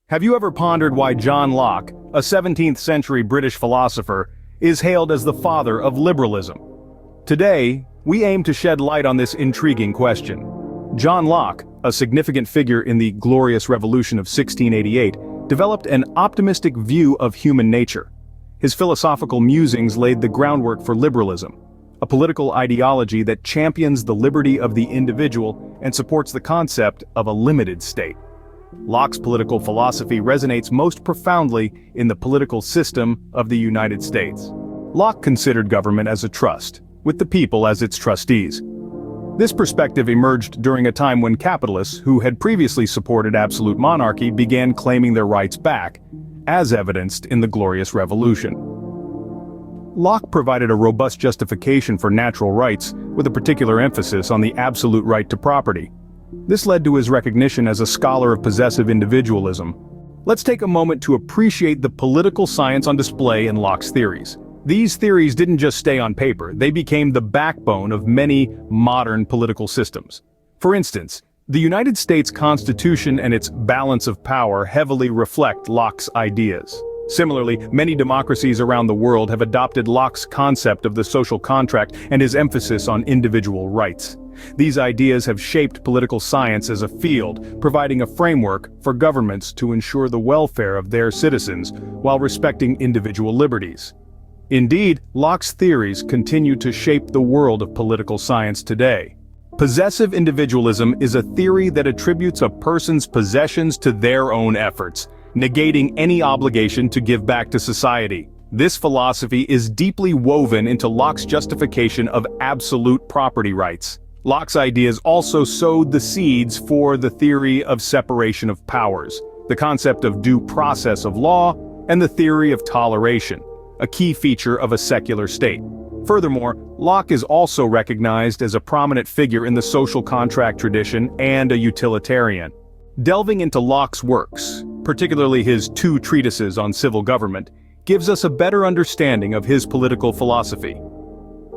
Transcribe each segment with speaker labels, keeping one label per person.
Speaker 1: Have you ever pondered why John Locke, a 17th-century British philosopher, is hailed as the father of liberalism? Today, we aim to shed light on this intriguing question. John Locke, a significant figure in the Glorious Revolution of 1688, developed an optimistic view of human nature. His philosophical musings laid the groundwork for liberalism, a political ideology that champions the liberty of the individual and supports the concept of a limited state. Locke's political philosophy resonates most profoundly in the political system of the United States. Locke considered government as a trust, with the people as its trustees. This perspective emerged during a time when capitalists, who had previously supported absolute monarchy, began claiming their rights back, as evidenced in the Glorious Revolution. Locke provided a robust justification for natural rights, with a particular emphasis on the absolute right to property. This led to his recognition as a scholar of possessive individualism. Let's take a moment to appreciate the political science on display in Locke's theories. These theories didn't just stay on paper, they became the backbone of many modern political systems. For instance, the United States Constitution and its balance of power heavily reflect Locke's ideas. Similarly, many democracies around the world have adopted Locke's concept of the social contract and his emphasis on individual rights. These ideas have shaped political science as a field, providing a framework for governments to ensure the welfare of their citizens while respecting individual liberties. Indeed, Locke's theories continue to shape the world of political science today. Possessive individualism is a theory that attributes a person's possessions to their own efforts, negating any obligation to give back to society. This philosophy is deeply woven into Locke's justification of absolute property rights. Locke's ideas also sowed the seeds for the theory of separation of powers, the concept of due process of law, and the theory of toleration, a key feature of a secular state. Furthermore, Locke is also recognized as a prominent figure in the social contract tradition and a utilitarian. Delving into Locke's works, particularly his two treatises on civil government, gives us a better understanding of his political philosophy.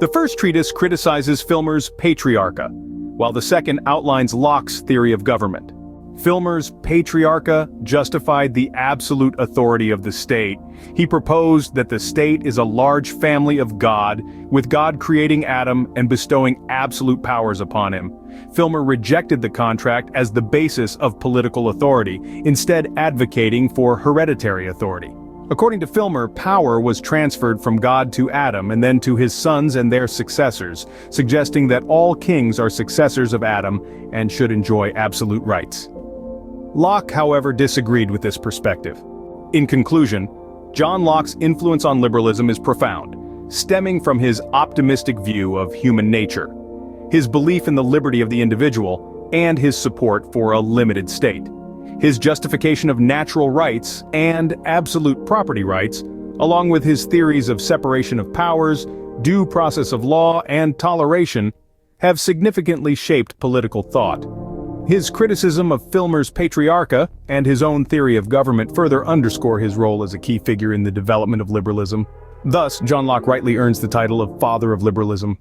Speaker 1: The first treatise criticizes Filmer's Patriarcha, while the second outlines Locke's theory of government. Filmer's Patriarcha justified the absolute authority of the state. He proposed that the state is a large family of God, with God creating Adam and bestowing absolute powers upon him. Filmer rejected the contract as the basis of political authority, instead advocating for hereditary authority. According to Filmer, power was transferred from God to Adam and then to his sons and their successors, suggesting that all kings are successors of Adam and should enjoy absolute rights. Locke, however, disagreed with this perspective. In conclusion, John Locke's influence on liberalism is profound, stemming from his optimistic view of human nature, his belief in the liberty of the individual, and his support for a limited state. His justification of natural rights and absolute property rights, along with his theories of separation of powers, due process of law, and toleration, have significantly shaped political thought. His criticism of Filmer's Patriarcha and his own theory of government further underscore his role as a key figure in the development of liberalism. Thus, John Locke rightly earns the title of Father of Liberalism.